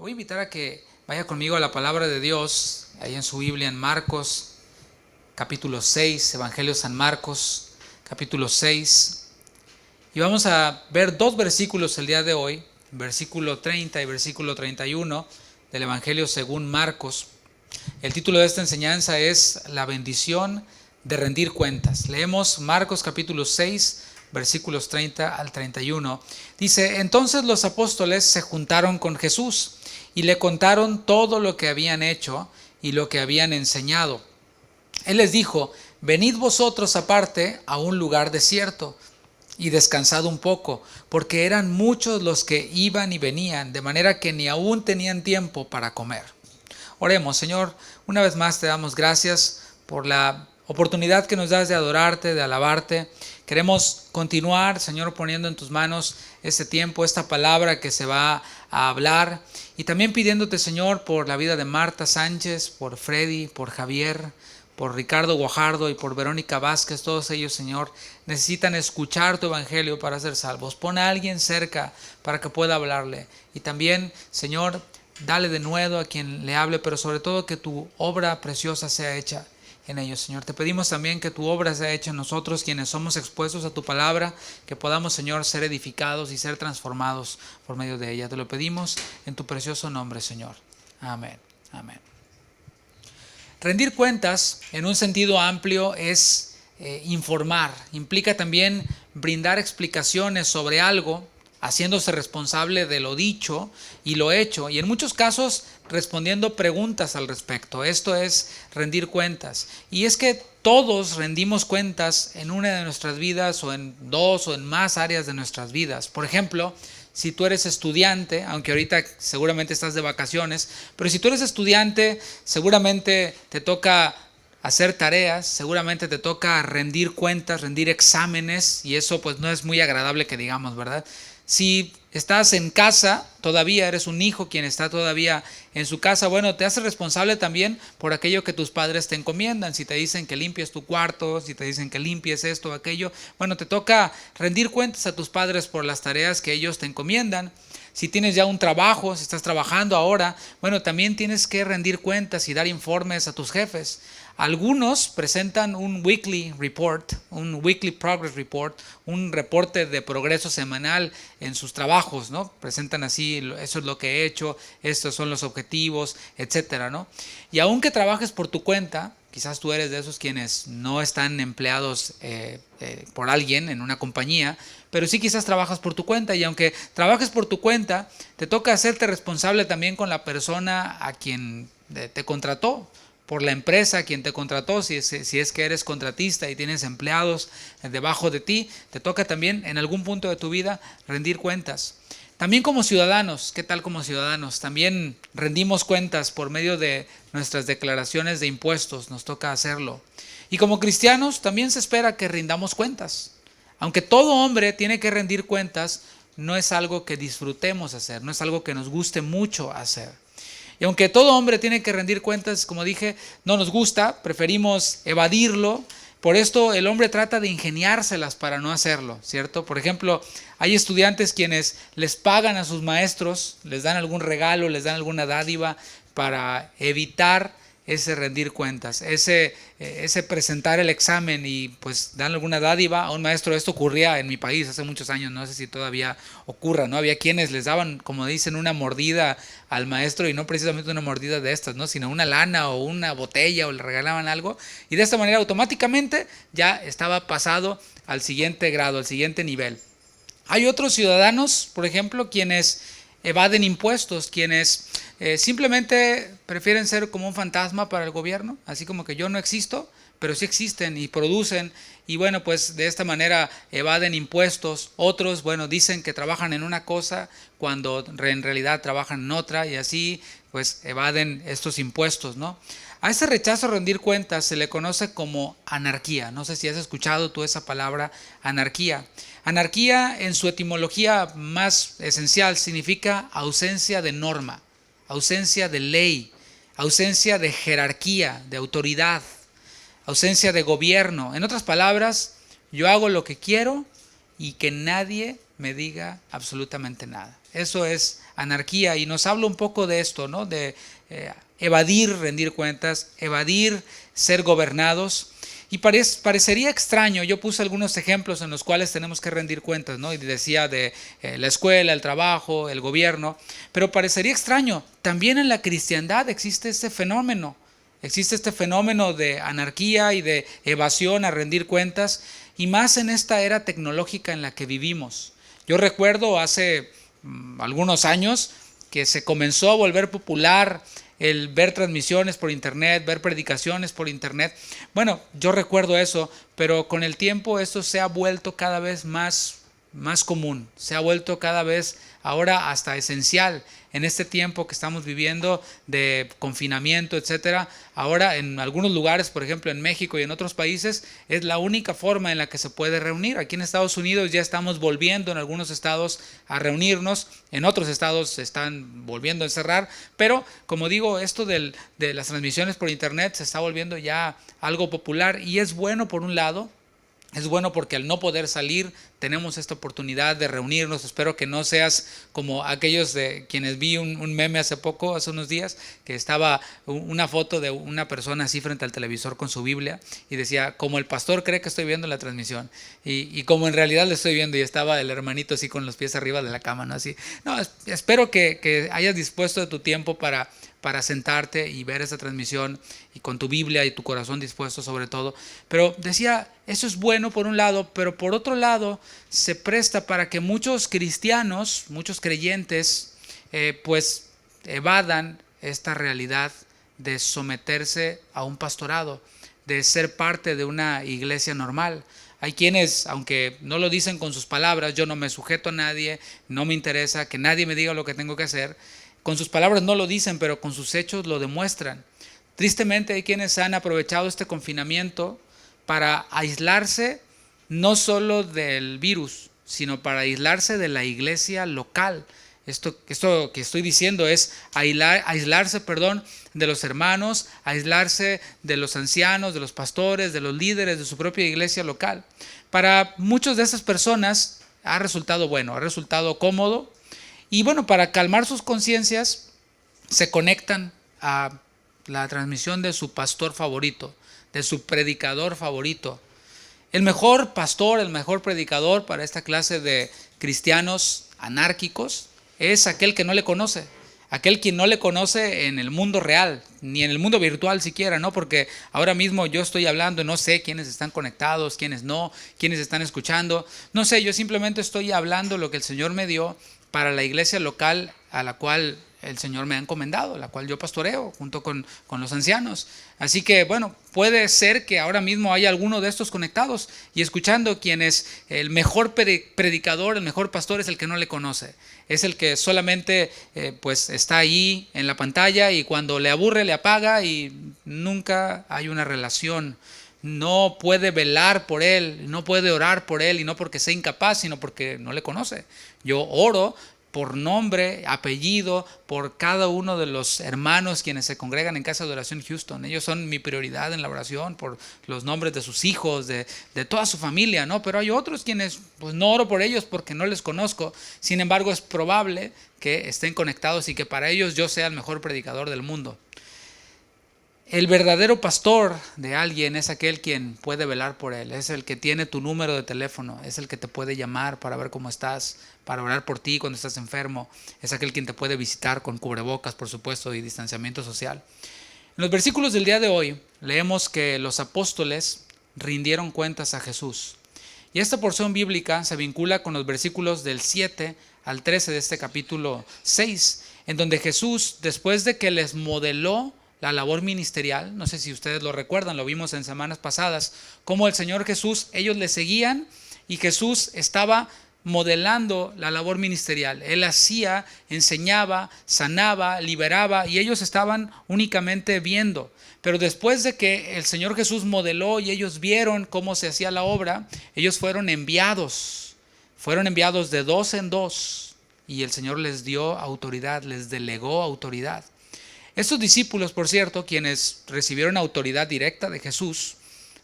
Voy a invitar a que vaya conmigo a la palabra de Dios, ahí en su Biblia, en Marcos, capítulo 6, Evangelio San Marcos, capítulo 6. Y vamos a ver dos versículos el día de hoy, versículo 30 y versículo 31 del Evangelio según Marcos. El título de esta enseñanza es La bendición de rendir cuentas. Leemos Marcos capítulo 6, versículos 30 al 31. Dice: entonces los apóstoles se juntaron con Jesús y le contaron todo lo que habían hecho y lo que habían enseñado. Él les dijo: venid vosotros aparte a un lugar desierto y descansad un poco, porque eran muchos los que iban y venían, de manera que ni aún tenían tiempo para comer. Oremos. Señor, una vez más te damos gracias por la oportunidad que nos das de adorarte, de alabarte. Queremos continuar, Señor, poniendo en tus manos este tiempo, esta palabra que se va a hablar. Y también pidiéndote, Señor, por la vida de Marta Sánchez, por Freddy, por Javier, por Ricardo Guajardo y por Verónica Vázquez. Todos ellos, Señor, necesitan escuchar tu evangelio para ser salvos. Pon a alguien cerca para que pueda hablarle. Y también, Señor, dale de nuevo a quien le hable, pero sobre todo que tu obra preciosa sea hecha en ellos, Señor. Te pedimos también que tu obra sea hecha en nosotros, quienes somos expuestos a tu palabra, que podamos, Señor, ser edificados y ser transformados por medio de ella. Te lo pedimos en tu precioso nombre, Señor. Amén. Amén. Rendir cuentas, en un sentido amplio, es informar. Implica también brindar explicaciones sobre algo, haciéndose responsable de lo dicho y lo hecho, y en muchos casos respondiendo preguntas al respecto. Esto es rendir cuentas. Y es que todos rendimos cuentas en una de nuestras vidas, o en dos o en más áreas de nuestras vidas. Por ejemplo, si tú eres estudiante, aunque ahorita seguramente estás de vacaciones, pero si tú eres estudiante, seguramente te toca hacer tareas, seguramente te toca rendir cuentas, rendir exámenes, y eso pues no es muy agradable que digamos, ¿verdad? Si estás en casa, todavía eres un hijo quien está todavía en su casa, bueno, te haces responsable también por aquello que tus padres te encomiendan. Si te dicen que limpies tu cuarto, si te dicen que limpies esto o aquello, bueno, te toca rendir cuentas a tus padres por las tareas que ellos te encomiendan. Si tienes ya un trabajo, si estás trabajando ahora, bueno, también tienes que rendir cuentas y dar informes a tus jefes. Algunos presentan un weekly report, un weekly progress report, un reporte de progreso semanal en sus trabajos, ¿no? Presentan así: eso es lo que he hecho, estos son los objetivos, etcétera, ¿no? Y aunque trabajes por tu cuenta, quizás tú eres de esos quienes no están empleados por alguien en una compañía, pero sí quizás trabajas por tu cuenta, y aunque trabajes por tu cuenta, te toca hacerte responsable también con la persona a quien te contrató, por la empresa a quien te contrató. Si es que eres contratista y tienes empleados debajo de ti, te toca también en algún punto de tu vida rendir cuentas. También como ciudadanos, ¿qué tal como ciudadanos? También rendimos cuentas por medio de nuestras declaraciones de impuestos, nos toca hacerlo. Y como cristianos también se espera que rindamos cuentas. Aunque todo hombre tiene que rendir cuentas, no es algo que disfrutemos hacer, no es algo que nos guste mucho hacer. Y aunque todo hombre tiene que rendir cuentas, como dije, no nos gusta, preferimos evadirlo. Por esto el hombre trata de ingeniárselas para no hacerlo, ¿cierto? Por ejemplo, hay estudiantes quienes les pagan a sus maestros, les dan algún regalo, les dan alguna dádiva para evitar ese rendir cuentas, ese presentar el examen y pues dan alguna dádiva a un maestro. Esto ocurría en mi país hace muchos años, no sé si todavía ocurra, ¿no? Había quienes les daban, como dicen, una mordida al maestro, y no precisamente una mordida de estas, ¿no? Sino una lana o una botella, o le regalaban algo, y de esta manera automáticamente ya estaba pasado al siguiente grado, al siguiente nivel. Hay otros ciudadanos, por ejemplo, quienes evaden impuestos, quienes simplemente prefieren ser como un fantasma para el gobierno, así como que yo no existo, pero sí existen y producen, y bueno, pues de esta manera evaden impuestos. Otros, bueno, dicen que trabajan en una cosa cuando en realidad trabajan en otra, y así pues evaden estos impuestos, ¿no? A ese rechazo a rendir cuentas se le conoce como anarquía. No sé si has escuchado tú esa palabra, anarquía. Anarquía, en su etimología más esencial, significa ausencia de norma, ausencia de ley, ausencia de jerarquía, de autoridad, ausencia de gobierno. En otras palabras, yo hago lo que quiero y que nadie me diga absolutamente nada. Eso es anarquía, y nos habla un poco de esto, ¿no? De evadir rendir cuentas, evadir ser gobernados. Y parecería extraño, yo puse algunos ejemplos en los cuales tenemos que rendir cuentas, ¿no? Y decía de la escuela, el trabajo, el gobierno, pero parecería extraño. También en la cristiandad existe este fenómeno de anarquía y de evasión a rendir cuentas, y más en esta era tecnológica en la que vivimos. Yo recuerdo hace algunos años que se comenzó a volver popular el ver transmisiones por internet, ver predicaciones por internet. Bueno, yo recuerdo eso, pero con el tiempo esto se ha vuelto cada vez más común, se ha vuelto cada vez ahora hasta esencial en este tiempo que estamos viviendo de confinamiento, etcétera. Ahora en algunos lugares, por ejemplo en México y en otros países, es la única forma en la que se puede reunir. Aquí en Estados Unidos ya estamos volviendo en algunos estados a reunirnos, en otros estados se están volviendo a encerrar, pero como digo, esto de las transmisiones por internet se está volviendo ya algo popular, y es bueno por un lado. Es bueno porque al no poder salir tenemos esta oportunidad de reunirnos. Espero que no seas como aquellos de quienes vi un meme hace unos días, que estaba una foto de una persona así frente al televisor con su Biblia y decía, como el pastor cree que estoy viendo la transmisión y como en realidad lo estoy viendo, y estaba el hermanito así con los pies arriba de la cama, ¿no? Así. No, espero que hayas dispuesto de tu tiempo para sentarte y ver esa transmisión, y con tu Biblia y tu corazón dispuesto sobre todo. Pero decía, eso es bueno por un lado, pero por otro lado se presta para que muchos cristianos, muchos creyentes, pues evadan esta realidad de someterse a un pastorado, de ser parte de una iglesia normal. Hay quienes, aunque no lo dicen con sus palabras, yo no me sujeto a nadie, no me interesa que nadie me diga lo que tengo que hacer. Con sus palabras no lo dicen, pero con sus hechos lo demuestran. Tristemente hay quienes han aprovechado este confinamiento para aislarse no solo del virus, sino para aislarse de la iglesia local. Esto que estoy diciendo es aislarse de los hermanos, aislarse de los ancianos, de los pastores, de los líderes de su propia iglesia local. Para muchas de esas personas ha resultado bueno, ha resultado cómodo. Y bueno, para calmar sus conciencias, se conectan a la transmisión de su pastor favorito, de su predicador favorito. El mejor pastor, el mejor predicador para esta clase de cristianos anárquicos es aquel que no le conoce. Aquel quien no le conoce en el mundo real, ni en el mundo virtual siquiera, ¿no? Porque ahora mismo yo estoy hablando, no sé quiénes están conectados, quiénes no, quiénes están escuchando. No sé, yo simplemente estoy hablando lo que el Señor me dio para la iglesia local a la cual el Señor me ha encomendado, la cual yo pastoreo junto con los ancianos. Así que bueno, puede ser que ahora mismo haya alguno de estos conectados y escuchando, quien es el mejor predicador, el mejor pastor es el que no le conoce. Es el que solamente pues está ahí en la pantalla, y cuando le aburre le apaga y nunca hay una relación. No puede velar por él, no puede orar por él, y no porque sea incapaz, sino porque no le conoce. Yo oro por nombre, apellido, por cada uno de los hermanos quienes se congregan en Casa de Oración Houston. Ellos son mi prioridad en la oración, por los nombres de sus hijos, de toda su familia, ¿no? Pero hay otros quienes pues no oro por ellos porque no les conozco. Sin embargo, es probable que estén conectados y que para ellos yo sea el mejor predicador del mundo. El verdadero pastor de alguien es aquel quien puede velar por él, es el que tiene tu número de teléfono, es el que te puede llamar para ver cómo estás, para orar por ti cuando estás enfermo, es aquel quien te puede visitar con cubrebocas, por supuesto, y distanciamiento social. En los versículos del día de hoy leemos que los apóstoles rindieron cuentas a Jesús. Y esta porción bíblica se vincula con los versículos del 7 al 13 de este capítulo 6, en donde Jesús, después de que les modeló la labor ministerial, no sé si ustedes lo recuerdan, lo vimos en semanas pasadas, cómo el Señor Jesús, ellos le seguían y Jesús estaba modelando la labor ministerial. Él hacía, enseñaba, sanaba, liberaba, y ellos estaban únicamente viendo. Pero después de que el Señor Jesús modeló y ellos vieron cómo se hacía la obra, ellos fueron enviados de dos en dos, y el Señor les dio autoridad, les delegó autoridad. Estos discípulos, por cierto, quienes recibieron autoridad directa de Jesús,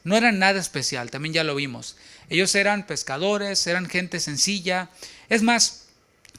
no eran nada especial, también ya lo vimos. Ellos eran pescadores, eran gente sencilla. Es más,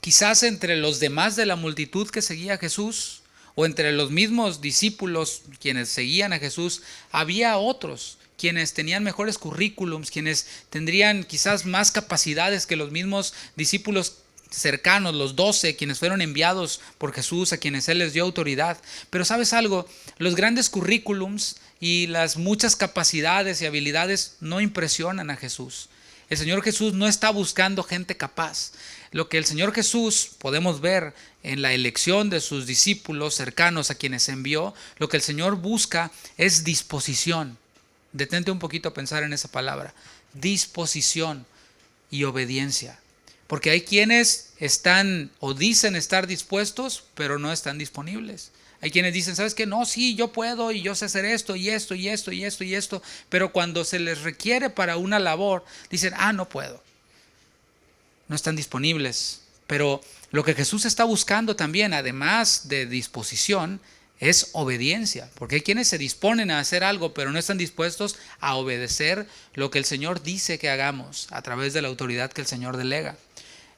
quizás entre los demás de la multitud que seguía a Jesús, o entre los mismos discípulos quienes seguían a Jesús, había otros quienes tenían mejores currículums, quienes tendrían quizás más capacidades que los mismos discípulos cercanos, los 12, quienes fueron enviados por Jesús, a quienes Él les dio autoridad. Pero ¿sabes algo? Los grandes currículums y las muchas capacidades y habilidades no impresionan a Jesús. El Señor Jesús no está buscando gente capaz. Lo que el Señor Jesús podemos ver en la elección de sus discípulos cercanos a quienes envió, lo que el Señor busca es disposición. Detente un poquito a pensar en esa palabra. Disposición y obediencia. Porque hay quienes están o dicen estar dispuestos, pero no están disponibles. Hay quienes dicen, ¿sabes qué? No, sí, yo puedo y yo sé hacer esto y esto y esto y esto y esto. Pero cuando se les requiere para una labor, dicen, no puedo. No están disponibles. Pero lo que Jesús está buscando también, además de disposición, es obediencia. Porque hay quienes se disponen a hacer algo, pero no están dispuestos a obedecer lo que el Señor dice que hagamos a través de la autoridad que el Señor delega.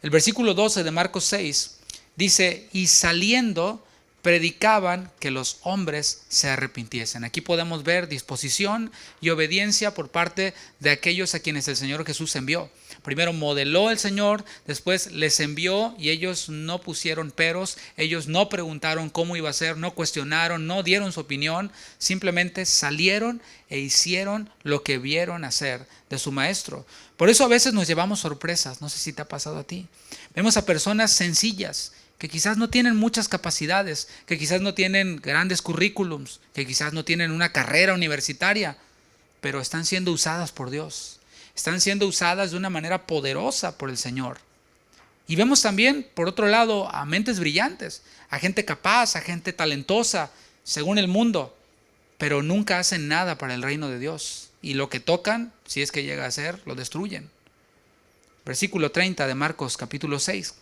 El versículo 12 de Marcos 6 dice, y saliendo predicaban que los hombres se arrepintiesen. Aquí podemos ver disposición y obediencia por parte de aquellos a quienes el Señor Jesús envió. Primero modeló el Señor, después les envió y ellos no pusieron peros, ellos no preguntaron cómo iba a ser, no cuestionaron, no dieron su opinión, simplemente salieron e hicieron lo que vieron hacer de su maestro. Por eso a veces nos llevamos sorpresas, no sé si te ha pasado a ti. Vemos a personas sencillas, que quizás no tienen muchas capacidades, que quizás no tienen grandes currículums, que quizás no tienen una carrera universitaria, pero están siendo usadas por Dios. Están siendo usadas de una manera poderosa por el Señor. Y vemos también, por otro lado, a mentes brillantes, a gente capaz, a gente talentosa, según el mundo, pero nunca hacen nada para el reino de Dios. Y lo que tocan, si es que llega a ser, lo destruyen. Versículo 30 de Marcos capítulo 6.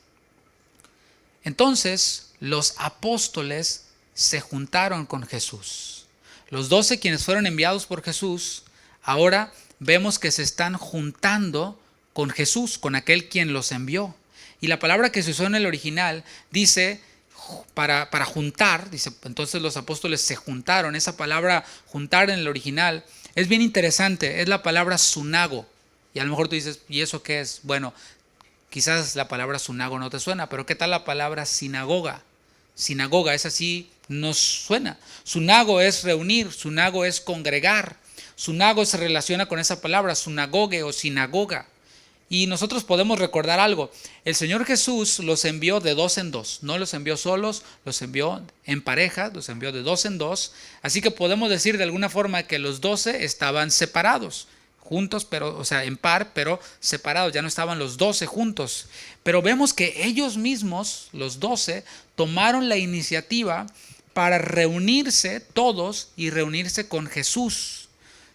Entonces los apóstoles se juntaron con Jesús. Los 12 quienes fueron enviados por Jesús, ahora vemos que se están juntando con Jesús, con aquel quien los envió. Y la palabra que se usó en el original dice para juntar, dice, entonces los apóstoles se juntaron. Esa palabra juntar en el original es bien interesante, es la palabra sunago. Y a lo mejor tú dices, ¿y eso qué es? Bueno, quizás la palabra sunago no te suena, pero ¿qué tal la palabra sinagoga? Sinagoga, esa sí nos suena. Sunago es reunir, sunago es congregar. Sunago se relaciona con esa palabra, sunagoge o sinagoga. Y nosotros podemos recordar algo. El Señor Jesús los envió de dos en dos. No los envió solos, los envió en pareja, los envió de dos en dos. Así que podemos decir de alguna forma que los 12 estaban separados. Juntos, pero, o sea, en par, pero separados, ya no estaban los 12 juntos. Pero vemos que ellos mismos, los 12, tomaron la iniciativa para reunirse todos y reunirse con Jesús.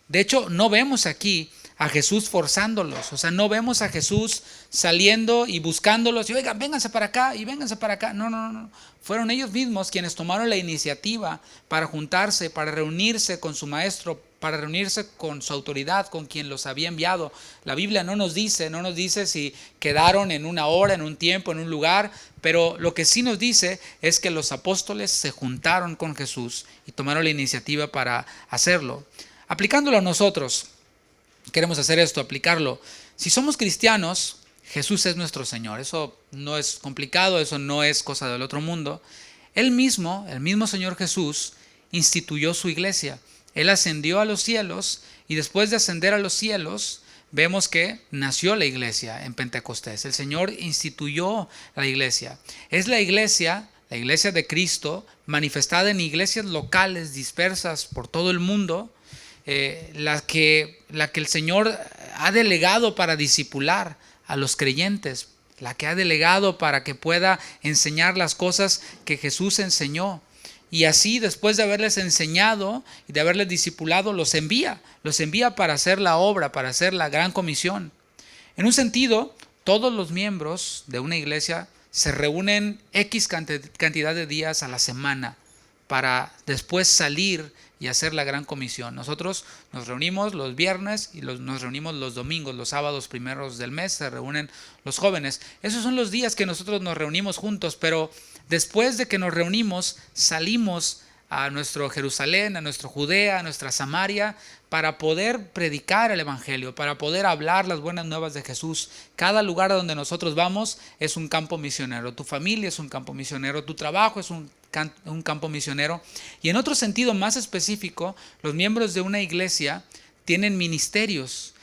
De hecho, no vemos aquí a Jesús forzándolos, o sea, no vemos a Jesús saliendo y buscándolos y oigan, vénganse para acá y vénganse para acá. No. Fueron ellos mismos quienes tomaron la iniciativa para juntarse, para reunirse con su maestro, para reunirse con su autoridad, con quien los había enviado. La Biblia no nos dice si quedaron en una hora, en un tiempo, en un lugar, pero lo que sí nos dice es que los apóstoles se juntaron con Jesús y tomaron la iniciativa para hacerlo. Aplicándolo a nosotros, queremos hacer esto, aplicarlo. Si somos cristianos, Jesús es nuestro Señor. Eso no es complicado, eso no es cosa del otro mundo. Él mismo, el mismo Señor Jesús, instituyó su iglesia. Él ascendió a los cielos y después de ascender a los cielos, vemos que nació la iglesia en Pentecostés. El Señor instituyó la iglesia. Es la iglesia de Cristo, manifestada en iglesias locales dispersas por todo el mundo, la que el Señor ha delegado para discipular a los creyentes, la que ha delegado para que pueda enseñar las cosas que Jesús enseñó. Y así, después de haberles enseñado y de haberles discipulado, los envía para hacer la obra, para hacer la gran comisión. En un sentido, todos los miembros de una iglesia se reúnen X cantidad de días a la semana para después salir y hacer la gran comisión. Nosotros nos reunimos los viernes y nos reunimos los domingos, los sábados primeros del mes se reúnen los jóvenes. Esos son los días que nosotros nos reunimos juntos, pero después de que nos reunimos salimos a nuestro Jerusalén, a nuestro Judea, a nuestra Samaria, para poder predicar el Evangelio, para poder hablar las buenas nuevas de Jesús. Cada lugar a donde nosotros vamos es un campo misionero. Tu familia es un campo misionero, tu trabajo es un campo misionero. Y en otro sentido más específico, los miembros de una iglesia tienen ministerios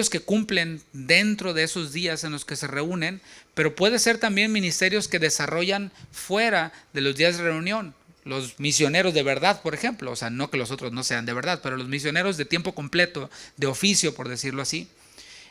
que cumplen dentro de esos días en los que se reúnen, pero puede ser también ministerios que desarrollan fuera de los días de reunión. Los misioneros de verdad, por ejemplo, o sea, no que los otros no sean de verdad, pero los misioneros de tiempo completo, de oficio, por decirlo así.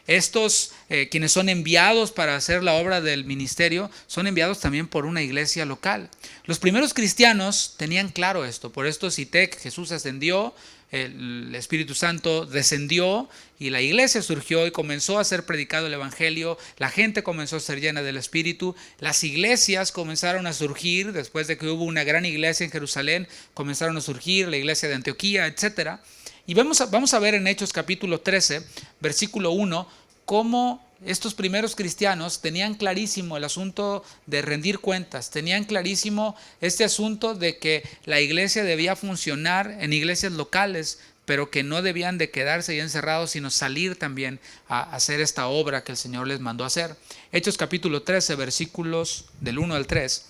Estos, quienes son enviados para hacer la obra del ministerio, son enviados también por una iglesia local. Los primeros cristianos tenían claro esto, por esto cité que Jesús ascendió, el Espíritu Santo descendió y la iglesia surgió y comenzó a ser predicado el Evangelio, la gente comenzó a ser llena del Espíritu, las iglesias comenzaron a surgir, después de que hubo una gran iglesia en Jerusalén, comenzaron a surgir la iglesia de Antioquía, etc. Y vamos a ver en Hechos capítulo 13, versículo 1, cómo estos primeros cristianos tenían clarísimo el asunto de rendir cuentas, tenían clarísimo este asunto de que la iglesia debía funcionar en iglesias locales, pero que no debían de quedarse ahí encerrados, sino salir también a hacer esta obra que el Señor les mandó hacer. Hechos capítulo 13, versículos del 1 al 3,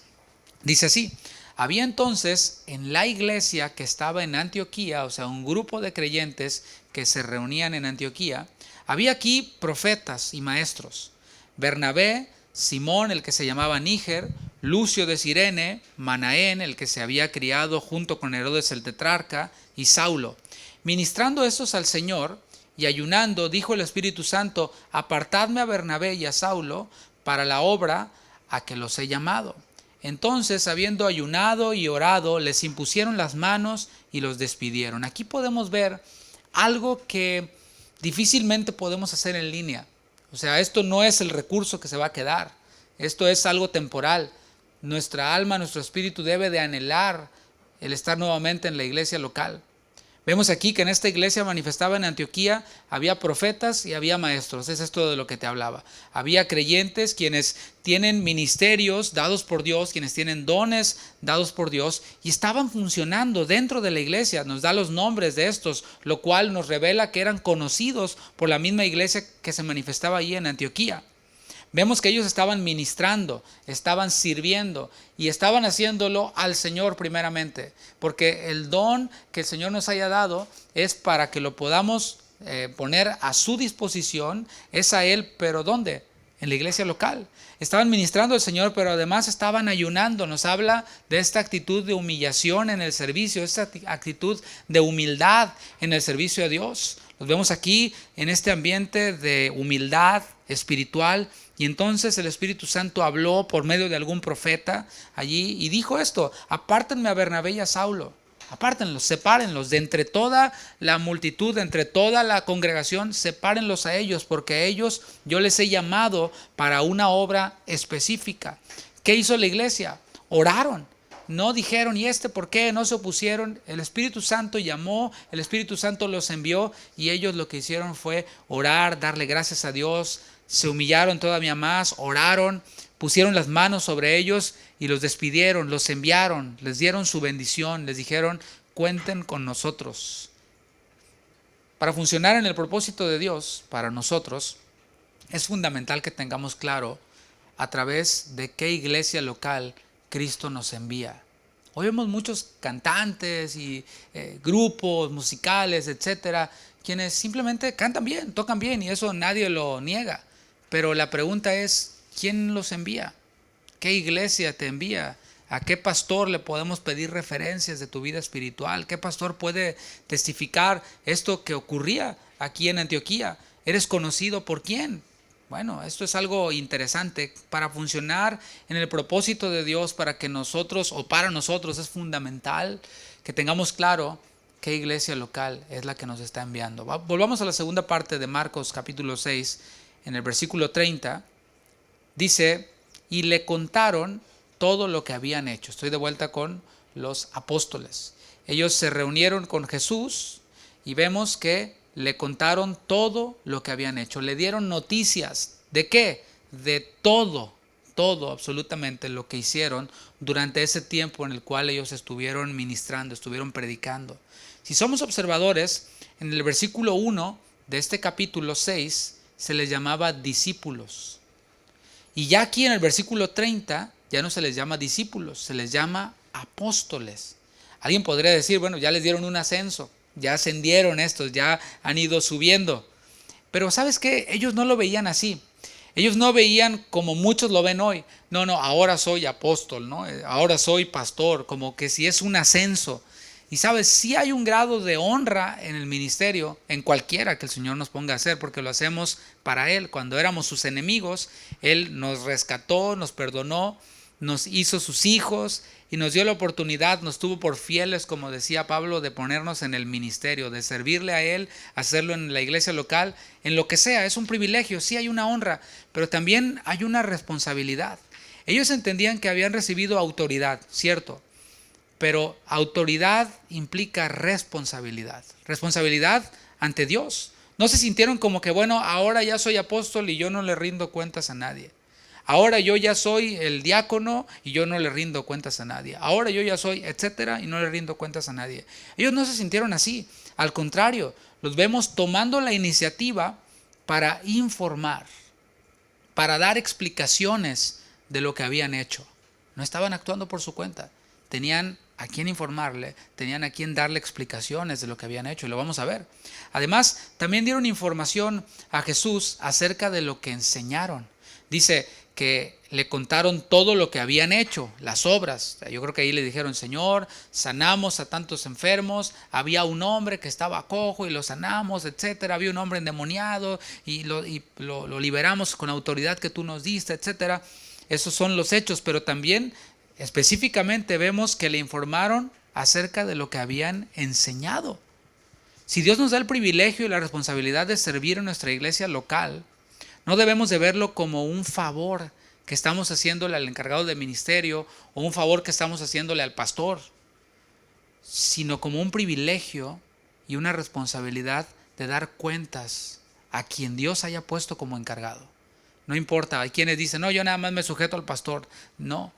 dice así: había entonces en la iglesia que estaba en Antioquía, o sea, un grupo de creyentes que se reunían en Antioquía, había aquí profetas y maestros: Bernabé, Simón, el que se llamaba Níger, Lucio de Cirene, Manaén, el que se había criado junto con Herodes el tetrarca, y Saulo. Ministrando estos al Señor y ayunando, dijo el Espíritu Santo: apartadme a Bernabé y a Saulo para la obra a que los he llamado. Entonces, habiendo ayunado y orado, les impusieron las manos y los despidieron. Aquí podemos ver algo que difícilmente podemos hacer en línea. O sea, esto no es el recurso que se va a quedar. Esto es algo temporal. Nuestra alma, nuestro espíritu debe de anhelar el estar nuevamente en la iglesia local. Vemos aquí que en esta iglesia manifestada en Antioquía había profetas y había maestros. Es esto de lo que te hablaba. Había creyentes quienes tienen ministerios dados por Dios, quienes tienen dones dados por Dios y estaban funcionando dentro de la iglesia. Nos da los nombres de estos, lo cual nos revela que eran conocidos por la misma iglesia que se manifestaba allí en Antioquía. Vemos que ellos estaban ministrando, estaban sirviendo y estaban haciéndolo al Señor primeramente, porque el don que el Señor nos haya dado es para que lo podamos poner a su disposición, es a Él, pero ¿dónde? En la iglesia local. Estaban ministrando al Señor, pero además estaban ayunando. Nos habla de esta actitud de humillación en el servicio, esta actitud de humildad en el servicio a Dios. Los vemos aquí en este ambiente de humildad espiritual. Y entonces el Espíritu Santo habló por medio de algún profeta allí y dijo esto: apártenme a Bernabé y a Saulo, apártenlos, sepárenlos de entre toda la multitud, de entre toda la congregación, sepárenlos a ellos, porque a ellos yo les he llamado para una obra específica. ¿Qué hizo la iglesia? Oraron. No dijeron, ¿y por qué? No se opusieron. El Espíritu Santo llamó, el Espíritu Santo los envió y ellos lo que hicieron fue orar, darle gracias a Dios. Se humillaron todavía más, oraron, pusieron las manos sobre ellos y los despidieron, los enviaron, les dieron su bendición, les dijeron: cuenten con nosotros. Para funcionar en el propósito de Dios, para nosotros, es fundamental que tengamos claro a través de qué iglesia local Cristo nos envía. Hoy vemos muchos cantantes y grupos musicales, etcétera, quienes simplemente cantan bien, tocan bien y eso nadie lo niega. Pero la pregunta es, ¿quién los envía? ¿Qué iglesia te envía? ¿A qué pastor le podemos pedir referencias de tu vida espiritual? ¿Qué pastor puede testificar esto que ocurría aquí en Antioquía? ¿Eres conocido por quién? Bueno, esto es algo interesante. Para funcionar en el propósito de Dios, para nosotros es fundamental que tengamos claro qué iglesia local es la que nos está enviando. Volvamos a la segunda parte de Marcos capítulo 6, en el versículo 30, dice: y le contaron todo lo que habían hecho. Estoy de vuelta con los apóstoles. Ellos se reunieron con Jesús y vemos que le contaron todo lo que habían hecho. Le dieron noticias. ¿De qué? De todo, absolutamente lo que hicieron durante ese tiempo en el cual ellos estuvieron ministrando, estuvieron predicando. Si somos observadores, en el versículo 1 de este capítulo 6 se les llamaba discípulos. Y ya aquí en el versículo 30 ya no se les llama discípulos, se les llama apóstoles. Alguien podría decir, bueno, ya les dieron un ascenso, ya ascendieron estos, ya han ido subiendo. Pero ¿sabes qué? Ellos no lo veían así. Ellos no veían como muchos lo ven hoy. No, ahora soy apóstol, ¿no? Ahora soy pastor, como que si es un ascenso. Y sabes, sí hay un grado de honra en el ministerio, en cualquiera que el Señor nos ponga a hacer, porque lo hacemos para Él. Cuando éramos sus enemigos, Él nos rescató, nos perdonó, nos hizo sus hijos y nos dio la oportunidad, nos tuvo por fieles, como decía Pablo, de ponernos en el ministerio, de servirle a Él, hacerlo en la iglesia local, en lo que sea. Es un privilegio, sí hay una honra, pero también hay una responsabilidad. Ellos entendían que habían recibido autoridad, cierto, pero autoridad implica responsabilidad. Responsabilidad ante Dios. No se sintieron como que, bueno, ahora ya soy apóstol y yo no le rindo cuentas a nadie. Ahora yo ya soy el diácono y yo no le rindo cuentas a nadie. Ahora yo ya soy, etcétera, y no le rindo cuentas a nadie. Ellos no se sintieron así. Al contrario, los vemos tomando la iniciativa para informar, para dar explicaciones de lo que habían hecho. No estaban actuando por su cuenta. Tenían a quién informarle, tenían a quién darle explicaciones de lo que habían hecho, y lo vamos a ver. Además, también dieron información a Jesús acerca de lo que enseñaron. Dice que le contaron todo lo que habían hecho, las obras. Yo creo que ahí le dijeron, Señor, sanamos a tantos enfermos, había un hombre que estaba cojo y lo sanamos, etcétera, había un hombre endemoniado y lo liberamos con autoridad que tú nos diste, etcétera. Esos son los hechos, pero también específicamente vemos que le informaron acerca de lo que habían enseñado. Si Dios nos da el privilegio y la responsabilidad de servir en nuestra iglesia local, no debemos de verlo como un favor que estamos haciéndole al encargado de ministerio o un favor que estamos haciéndole al pastor, sino como un privilegio y una responsabilidad de dar cuentas a quien Dios haya puesto como encargado. No importa, hay quienes dicen, no, yo nada más me sujeto al pastor. No,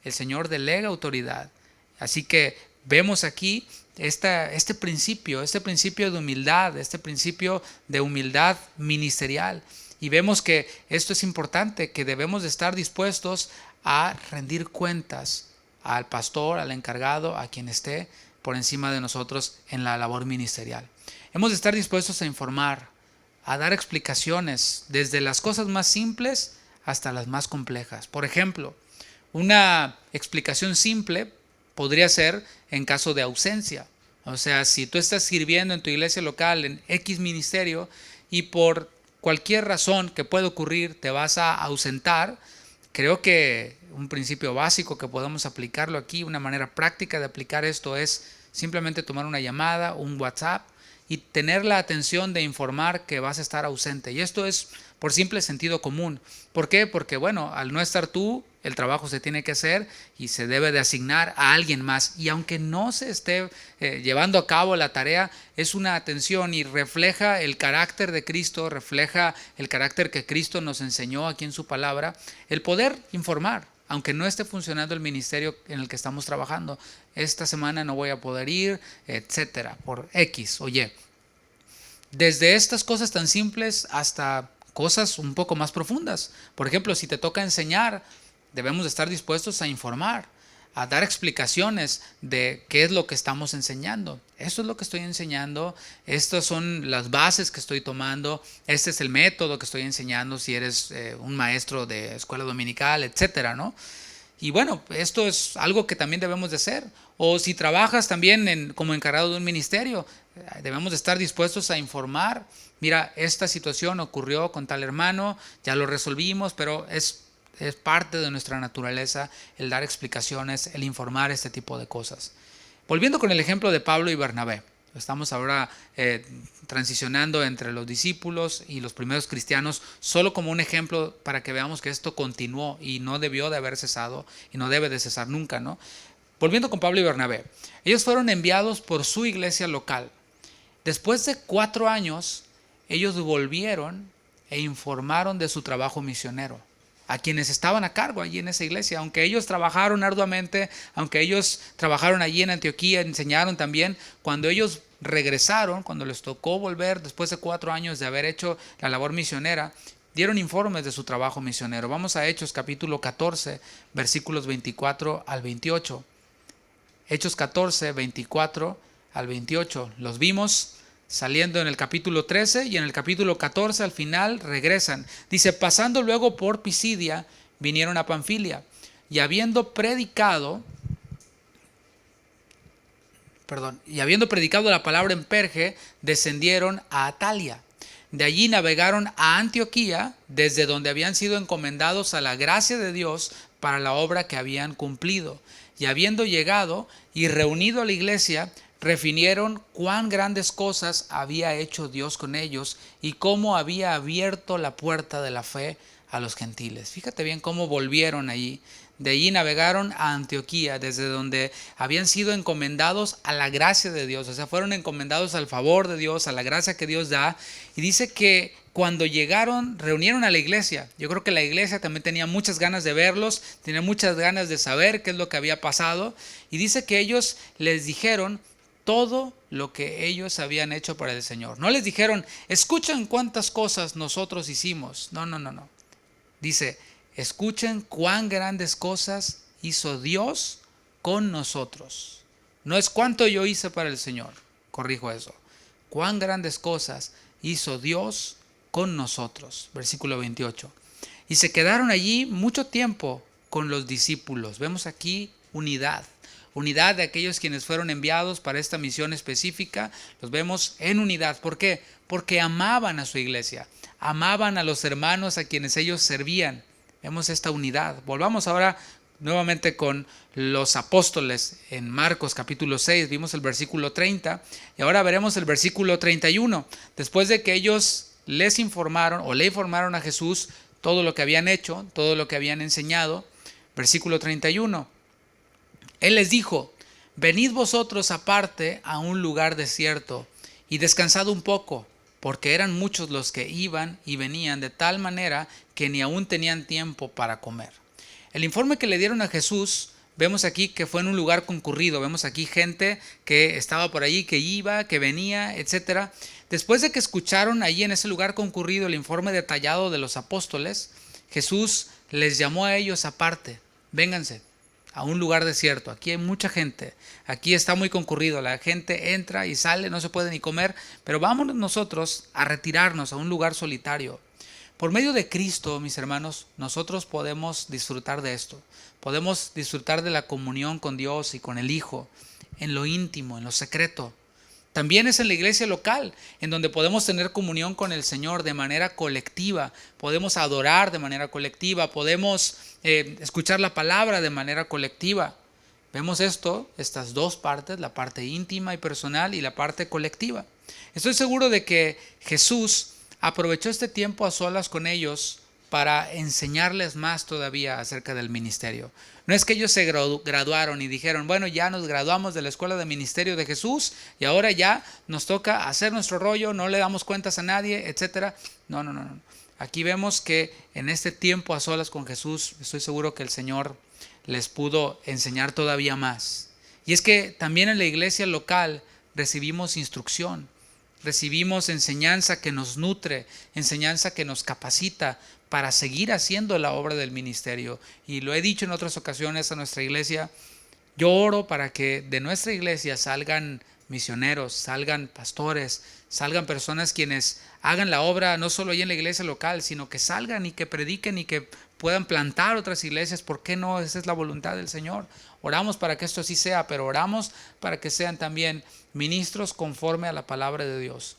el Señor delega autoridad. Así que vemos aquí este principio de humildad, este principio de humildad ministerial. Y vemos que esto es importante, que debemos de estar dispuestos a rendir cuentas al pastor, al encargado, a quien esté por encima de nosotros en la labor ministerial. Hemos de estar dispuestos a informar, a dar explicaciones, desde las cosas más simples hasta las más complejas. Por ejemplo, una explicación simple podría ser en caso de ausencia. O sea, si tú estás sirviendo en tu iglesia local en X ministerio y por cualquier razón que pueda ocurrir te vas a ausentar, creo que un principio básico que podemos aplicarlo aquí, una manera práctica de aplicar esto es simplemente tomar una llamada, un WhatsApp y tener la atención de informar que vas a estar ausente. Y esto es por simple sentido común. ¿Por qué? Porque bueno, al no estar tú, el trabajo se tiene que hacer y se debe de asignar a alguien más. Y aunque no se esté llevando a cabo la tarea, es una atención y refleja el carácter de Cristo, refleja el carácter que Cristo nos enseñó aquí en su palabra, el poder informar, aunque no esté funcionando el ministerio en el que estamos trabajando. Esta semana no voy a poder ir, etcétera, por X o Y. Desde estas cosas tan simples hasta cosas un poco más profundas. Por ejemplo, si te toca enseñar, debemos de estar dispuestos a informar, a dar explicaciones de qué es lo que estamos enseñando. Esto es lo que estoy enseñando, estas son las bases que estoy tomando, este es el método que estoy enseñando si eres un maestro de escuela dominical, etcétera, ¿no? Y bueno, esto es algo que también debemos de hacer. O si trabajas también como encargado de un ministerio, debemos de estar dispuestos a informar. Mira, esta situación ocurrió con tal hermano, ya lo resolvimos, pero es parte de nuestra naturaleza el dar explicaciones, el informar este tipo de cosas. Volviendo con el ejemplo de Pablo y Bernabé. Estamos ahora transicionando entre los discípulos y los primeros cristianos, solo como un ejemplo para que veamos que esto continuó y no debió de haber cesado y no debe de cesar nunca, ¿no? Volviendo con Pablo y Bernabé, ellos fueron enviados por su iglesia local. Después de 4 años, ellos volvieron e informaron de su trabajo misionero a quienes estaban a cargo allí en esa iglesia. Aunque ellos trabajaron arduamente, aunque ellos trabajaron allí en Antioquía, enseñaron también, cuando ellos regresaron, cuando les tocó volver después de 4 años de haber hecho la labor misionera, dieron informes de su trabajo misionero. Vamos a Hechos capítulo 14, versículos 24 al 28. Hechos 14, 24 al 28. Los vimos saliendo en el capítulo 13 y en el capítulo 14 al final regresan. Dice, pasando luego por Pisidia, vinieron a Panfilia y habiendo predicado la palabra en Perge, descendieron a Atalia. De allí navegaron a Antioquía, desde donde habían sido encomendados a la gracia de Dios para la obra que habían cumplido. Y habiendo llegado y reunido a la iglesia, refirieron cuán grandes cosas había hecho Dios con ellos y cómo había abierto la puerta de la fe a los gentiles. Fíjate bien cómo volvieron allí. De allí navegaron a Antioquía, desde donde habían sido encomendados a la gracia de Dios. O sea, fueron encomendados al favor de Dios, a la gracia que Dios da. Y dice que cuando llegaron, reunieron a la iglesia. Yo creo que la iglesia también tenía muchas ganas de verlos, tenía muchas ganas de saber qué es lo que había pasado. Y dice que ellos les dijeron todo lo que ellos habían hecho para el Señor. No les dijeron, escuchen cuántas cosas nosotros hicimos. No. Dice, escuchen cuán grandes cosas hizo Dios con nosotros. No es cuánto yo hice para el Señor. Corrijo eso. Cuán grandes cosas hizo Dios con nosotros. Versículo 28. Y se quedaron allí mucho tiempo con los discípulos. Vemos aquí unidad. Unidad de aquellos quienes fueron enviados para esta misión específica. Los vemos en unidad. ¿Por qué? Porque amaban a su iglesia. Amaban a los hermanos a quienes ellos servían. Vemos esta unidad. Volvamos ahora nuevamente con los apóstoles en Marcos capítulo 6. Vimos el versículo 30 y ahora veremos el versículo 31. Después de que ellos les informaron o le informaron a Jesús todo lo que habían hecho, todo lo que habían enseñado. Versículo 31. Él les dijo, venid vosotros aparte a un lugar desierto y descansad un poco, porque eran muchos los que iban y venían de tal manera que ni aún tenían tiempo para comer. El informe que le dieron a Jesús, vemos aquí que fue en un lugar concurrido, vemos aquí gente que estaba por allí, que iba, que venía, etc. Después de que escucharon allí en ese lugar concurrido el informe detallado de los apóstoles, Jesús les llamó a ellos aparte, vénganse a un lugar desierto, aquí hay mucha gente, aquí está muy concurrido, la gente entra y sale, no se puede ni comer, pero vámonos nosotros a retirarnos a un lugar solitario. Por medio de Cristo, mis hermanos, nosotros podemos disfrutar de esto, podemos disfrutar de la comunión con Dios y con el Hijo, en lo íntimo, en lo secreto. También es en la iglesia local, en donde podemos tener comunión con el Señor de manera colectiva, podemos adorar de manera colectiva, podemos escuchar la palabra de manera colectiva. Vemos estas dos partes, la parte íntima y personal y la parte colectiva. Estoy seguro de que Jesús aprovechó este tiempo a solas con ellos para enseñarles más todavía acerca del ministerio. No es que ellos se graduaron y dijeron, bueno, ya nos graduamos de la escuela de ministerio de Jesús y ahora ya nos toca hacer nuestro rollo, no le damos cuentas a nadie, etc. No. Aquí vemos que en este tiempo a solas con Jesús, estoy seguro que el Señor les pudo enseñar todavía más. Y es que también en la iglesia local recibimos instrucción, recibimos enseñanza que nos nutre, enseñanza que nos capacita para seguir haciendo la obra del ministerio. Y lo he dicho en otras ocasiones a nuestra iglesia, yo oro para que de nuestra iglesia salgan misioneros, salgan pastores, salgan personas quienes hagan la obra no solo ahí en la iglesia local, sino que salgan y que prediquen y que puedan plantar otras iglesias. ¿Por qué no? Esa es la voluntad del Señor. Oramos para que esto así sea, pero oramos para que sean también ministros conforme a la palabra de Dios.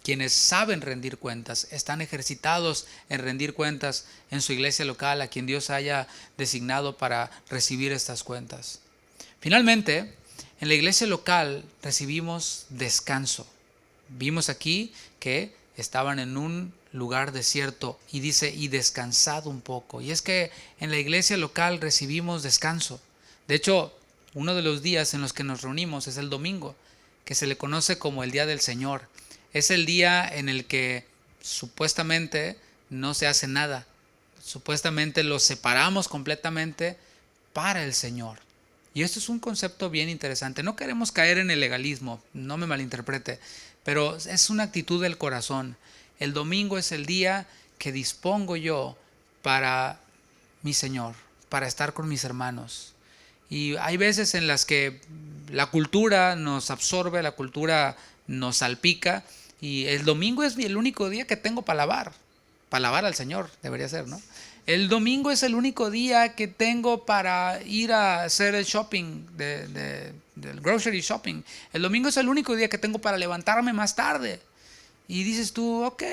Quienes saben rendir cuentas, están ejercitados en rendir cuentas en su iglesia local, a quien Dios haya designado para recibir estas cuentas. Finalmente, en la iglesia local recibimos descanso. Vimos aquí que estaban en un lugar desierto y dice, y descansad un poco. Y es que en la iglesia local recibimos descanso. De hecho, uno de los días en los que nos reunimos es el domingo, que se le conoce como el Día del Señor. Es el día en el que supuestamente no se hace nada. Supuestamente lo separamos completamente para el Señor. Y esto es un concepto bien interesante. No queremos caer en el legalismo, no me malinterprete, pero es una actitud del corazón. El domingo es el día que dispongo yo para mi Señor, para estar con mis hermanos. Y hay veces en las que la cultura nos absorbe, la cultura nos salpica, y el domingo es el único día que tengo para alabar al Señor, debería ser, ¿no? El domingo es el único día que tengo para ir a hacer el shopping, del grocery shopping. El domingo es el único día que tengo para levantarme más tarde. Y dices tú, ok,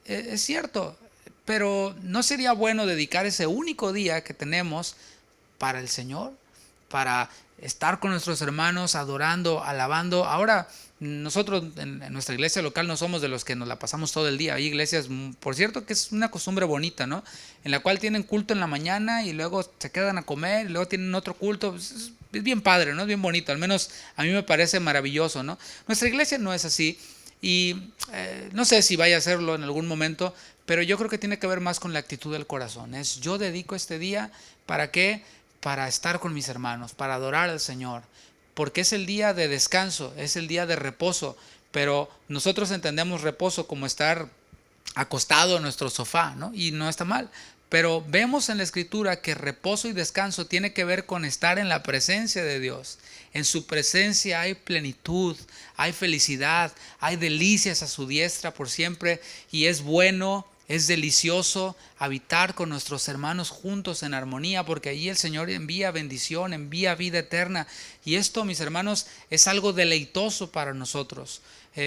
es cierto, pero ¿no sería bueno dedicar ese único día que tenemos para el Señor? Para estar con nuestros hermanos, adorando, alabando. Ahora, nosotros en nuestra iglesia local no somos de los que nos la pasamos todo el día. Hay iglesias, por cierto, que es una costumbre bonita, ¿no? En la cual tienen culto en la mañana y luego se quedan a comer y luego tienen otro culto. Es bien padre, ¿no? Es bien bonito. Al menos a mí me parece maravilloso, ¿no? Nuestra iglesia no es así. Y no sé si vaya a hacerlo en algún momento, pero yo creo que tiene que ver más con la actitud del corazón. Es yo dedico este día, ¿para qué? Para estar con mis hermanos, para adorar al Señor, porque es el día de descanso, es el día de reposo, pero nosotros entendemos reposo como estar acostado en nuestro sofá, ¿no? Y no está mal, pero vemos en la Escritura que reposo y descanso tiene que ver con estar en la presencia de Dios. En su presencia hay plenitud, hay felicidad, hay delicias a su diestra por siempre, y es bueno, es delicioso habitar con nuestros hermanos juntos en armonía, porque allí el Señor envía bendición, envía vida eterna. Y esto, mis hermanos, es algo deleitoso para nosotros.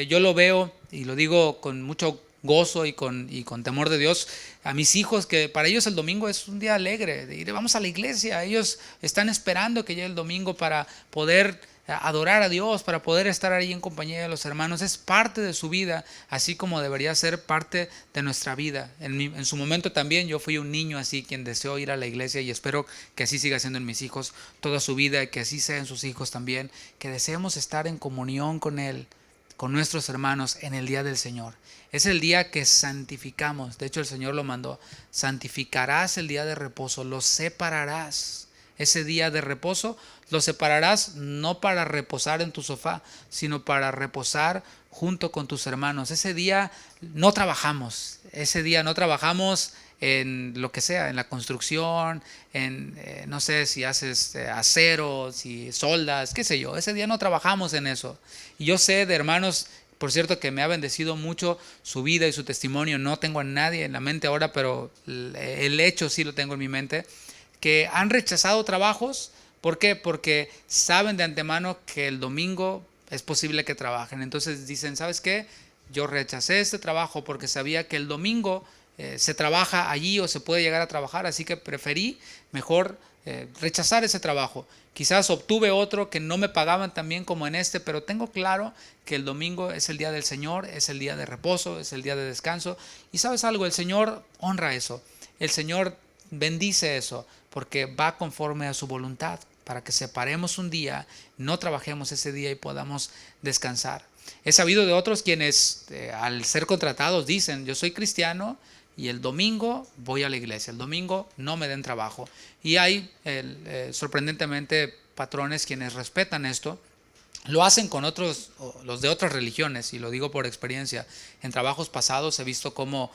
Yo lo veo y lo digo con mucho gozo y con temor de Dios a mis hijos, que para ellos el domingo es un día alegre, de ir, vamos a la iglesia. Ellos están esperando que llegue el domingo para poder adorar a Dios, para poder estar ahí en compañía de los hermanos. Es parte de su vida, así como debería ser parte de nuestra vida. En su momento también yo fui un niño así, quien deseó ir a la iglesia, y espero que así siga siendo en mis hijos toda su vida, y que así sea en sus hijos también, que deseemos estar en comunión con Él, con nuestros hermanos en el día del Señor. Es el día que santificamos. De hecho, el Señor lo mandó. Santificarás el día de reposo, lo separarás. Ese día de reposo lo separarás no para reposar en tu sofá, sino para reposar junto con tus hermanos. Ese día no trabajamos. Ese día no trabajamos en lo que sea, en la construcción, en no sé si haces acero, si soldas, qué sé yo. Ese día no trabajamos en eso. Y yo sé de hermanos, por cierto, que me ha bendecido mucho su vida y su testimonio. No tengo a nadie en la mente ahora, pero el hecho sí lo tengo en mi mente, que han rechazado trabajos. ¿Por qué? Porque saben de antemano que el domingo es posible que trabajen. Entonces dicen, ¿sabes qué? Yo rechacé este trabajo porque sabía que el domingo se trabaja allí o se puede llegar a trabajar, así que preferí mejor rechazar ese trabajo. Quizás obtuve otro que no me pagaban tan bien como en este, pero tengo claro que el domingo es el día del Señor, es el día de reposo, es el día de descanso. Y sabes algo, el Señor honra eso, el Señor bendice eso, porque va conforme a su voluntad, para que separemos un día, no trabajemos ese día y podamos descansar. He sabido de otros quienes al ser contratados dicen, yo soy cristiano y el domingo voy a la iglesia, el domingo no me den trabajo. Y hay sorprendentemente patrones quienes respetan esto. Lo hacen con otros, los de otras religiones, y lo digo por experiencia. En trabajos pasados he visto cómo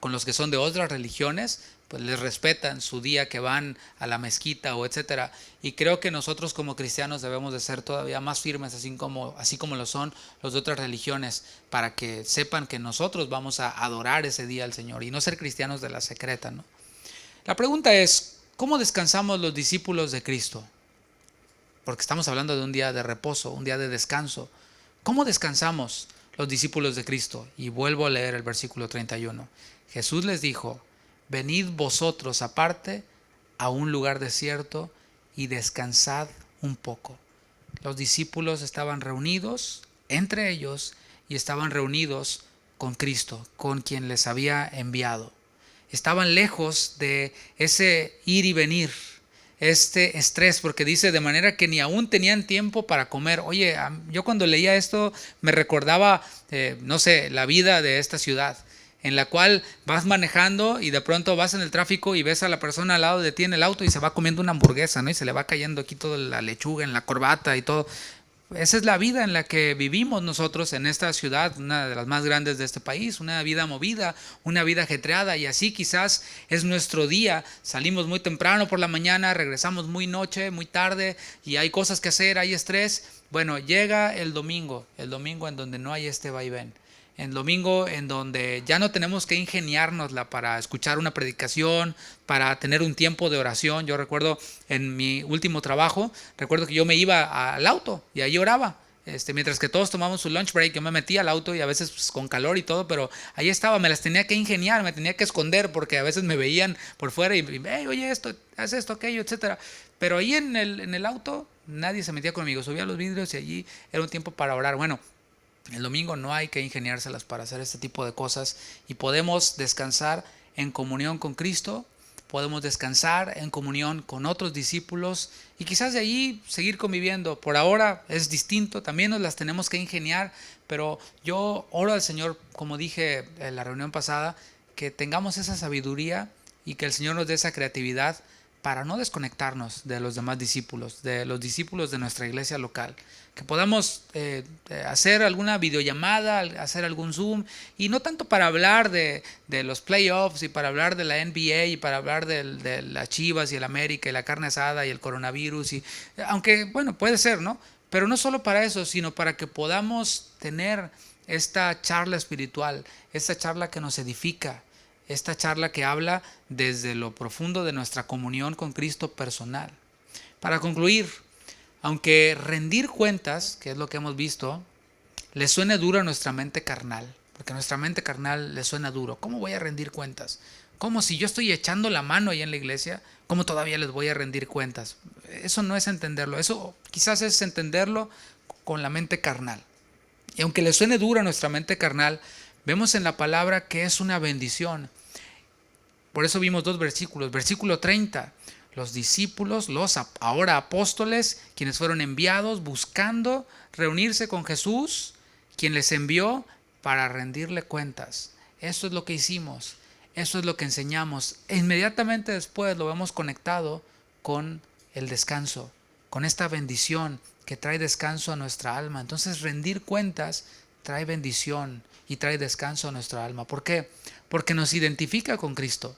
con los que son de otras religiones, pues les respetan su día que van a la mezquita o etcétera. Y creo que nosotros como cristianos debemos de ser todavía más firmes, así como lo son los de otras religiones, para que sepan que nosotros vamos a adorar ese día al Señor y no ser cristianos de la secreta, ¿no? La pregunta es, ¿cómo descansamos los discípulos de Cristo? Porque estamos hablando de un día de reposo, un día de descanso. ¿Cómo descansamos los discípulos de Cristo? Y vuelvo a leer el versículo 31. Jesús les dijo, venid vosotros aparte a un lugar desierto y descansad un poco. Los discípulos estaban reunidos entre ellos y estaban reunidos con Cristo, con quien les había enviado. Estaban lejos de ese ir y venir. este estrés, porque dice de manera que ni aún tenían tiempo para comer. Oye, yo cuando leía esto me recordaba, no sé, la vida de esta ciudad, en la cual vas manejando y de pronto vas en el tráfico y ves a la persona al lado de ti en el auto y se va comiendo una hamburguesa, ¿no? Y se le va cayendo aquí toda la lechuga en la corbata y todo. Esa es la vida en la que vivimos nosotros en esta ciudad, una de las más grandes de este país, una vida movida, una vida ajetreada, y así quizás es nuestro día. Salimos muy temprano por la mañana, regresamos muy noche, muy tarde, y hay cosas que hacer, hay estrés. Bueno, llega el domingo en donde no hay este vaivén. El domingo en donde ya no tenemos que ingeniárnosla para escuchar una predicación, para tener un tiempo de oración. Yo recuerdo en mi último trabajo, recuerdo que yo me iba al auto y ahí oraba. Mientras que todos tomamos su lunch break, yo me metía al auto y a veces pues, con calor y todo, pero ahí estaba, me las tenía que ingeniar, me tenía que esconder porque a veces me veían por fuera y hey, oye esto, haz esto, aquello, etcétera. Pero ahí en el auto nadie se metía conmigo, subía los vidrios y allí era un tiempo para orar. Bueno, el domingo no hay que ingeniárselas para hacer este tipo de cosas y podemos descansar en comunión con Cristo, podemos descansar en comunión con otros discípulos y quizás de allí seguir conviviendo. Por ahora es distinto, también nos las tenemos que ingeniar, pero yo oro al Señor, como dije en la reunión pasada, que tengamos esa sabiduría y que el Señor nos dé esa creatividad para no desconectarnos de los demás discípulos, de los discípulos de nuestra iglesia local. Que podamos hacer alguna videollamada, hacer algún Zoom, y no tanto para hablar de los playoffs y para hablar de la NBA y para hablar de las Chivas y el América y la carne asada y el coronavirus, y, aunque bueno, puede ser, ¿no? Pero no solo para eso, sino para que podamos tener esta charla espiritual, esta charla que nos edifica, esta charla que habla desde lo profundo de nuestra comunión con Cristo personal. Para concluir, aunque rendir cuentas, que es lo que hemos visto, le suene duro a nuestra mente carnal, porque a nuestra mente carnal le suena duro. ¿Cómo voy a rendir cuentas? ¿Cómo si yo estoy echando la mano ahí en la iglesia? ¿Cómo todavía les voy a rendir cuentas? Eso no es entenderlo, eso quizás es entenderlo con la mente carnal. Y aunque le suene duro a nuestra mente carnal, vemos en la palabra que es una bendición. Por eso vimos dos versículos. Versículo 30, los discípulos, los ahora apóstoles, quienes fueron enviados buscando reunirse con Jesús, quien les envió para rendirle cuentas. Eso es lo que hicimos, eso es lo que enseñamos. E inmediatamente después lo vemos conectado con el descanso, con esta bendición que trae descanso a nuestra alma. Entonces rendir cuentas trae bendición y trae descanso a nuestra alma. ¿Por qué? Porque nos identifica con Cristo.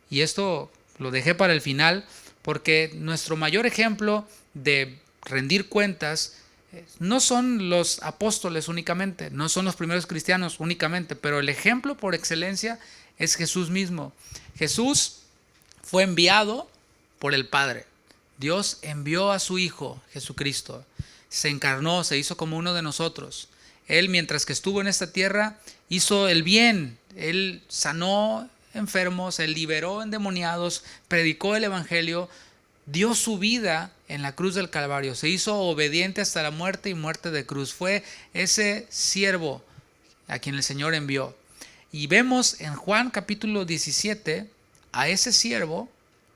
Y esto lo dejé para el final porque nuestro mayor ejemplo de rendir cuentas no son los apóstoles únicamente, no son los primeros cristianos únicamente, pero el ejemplo por excelencia es Jesús mismo. Jesús fue enviado por el Padre. Dios envió a su Hijo, Jesucristo. Se encarnó, se hizo como uno de nosotros. Él, mientras que estuvo en esta tierra, hizo el bien. Él sanó enfermos, él liberó endemoniados, predicó el evangelio, dio su vida en la cruz del Calvario, se hizo obediente hasta la muerte y muerte de cruz. Fue ese siervo a quien el Señor envió. Y vemos en Juan capítulo 17 a ese siervo,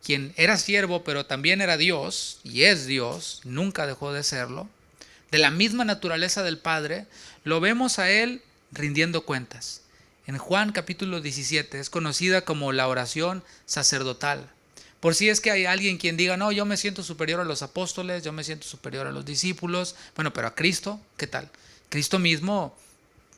quien era siervo pero también era Dios, y es Dios, nunca dejó de serlo, de la misma naturaleza del Padre, lo vemos a él rindiendo cuentas. En Juan capítulo 17 es conocida como la oración sacerdotal. Por si es que hay alguien quien diga, no, yo me siento superior a los apóstoles, yo me siento superior a los discípulos. Bueno, pero a Cristo, ¿qué tal? Cristo mismo,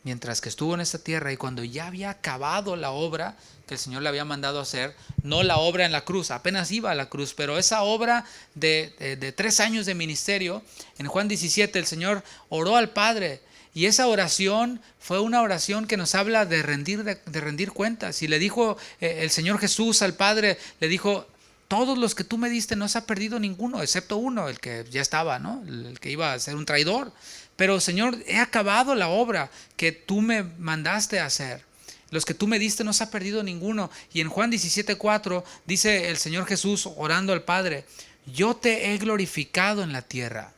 mientras que estuvo en esta tierra y cuando ya había acabado la obra que el Señor le había mandado hacer, no la obra en la cruz, apenas iba a la cruz, pero esa obra de 3 años de ministerio, en Juan 17 el Señor oró al Padre. Y esa oración fue una oración que nos habla de rendir cuentas. Y le dijo el Señor Jesús al Padre, le dijo, todos los que tú me diste no se ha perdido ninguno, excepto uno, el que ya estaba, ¿no? El que iba a ser un traidor. Pero Señor, he acabado la obra que tú me mandaste a hacer. Los que tú me diste no se ha perdido ninguno. Y en Juan 17:4 dice el Señor Jesús orando al Padre, yo te he glorificado en la tierra.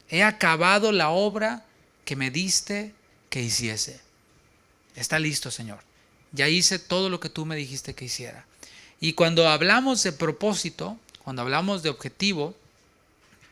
He acabado la obra que me diste que hiciese. Está listo, Señor. Ya hice todo lo que tú me dijiste que hiciera. Y cuando hablamos de propósito, cuando hablamos de objetivo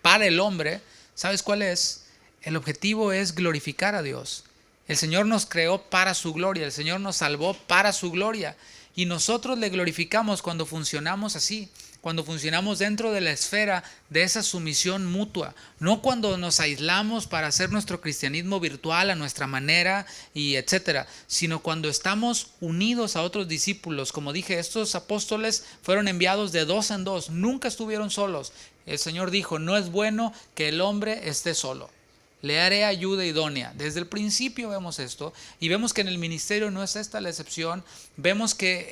para el hombre, ¿sabes cuál es? El objetivo es glorificar a Dios. El Señor nos creó para su gloria, el Señor nos salvó para su gloria. Y nosotros le glorificamos cuando funcionamos así, cuando funcionamos dentro de la esfera de esa sumisión mutua, no cuando nos aislamos para hacer nuestro cristianismo virtual a nuestra manera y etcétera, sino cuando estamos unidos a otros discípulos. Como dije, estos apóstoles fueron enviados de dos en dos, nunca estuvieron solos. El Señor dijo, no es bueno que el hombre esté solo. Le haré ayuda idónea. Desde el principio vemos esto y vemos que en el ministerio no es esta la excepción. Vemos que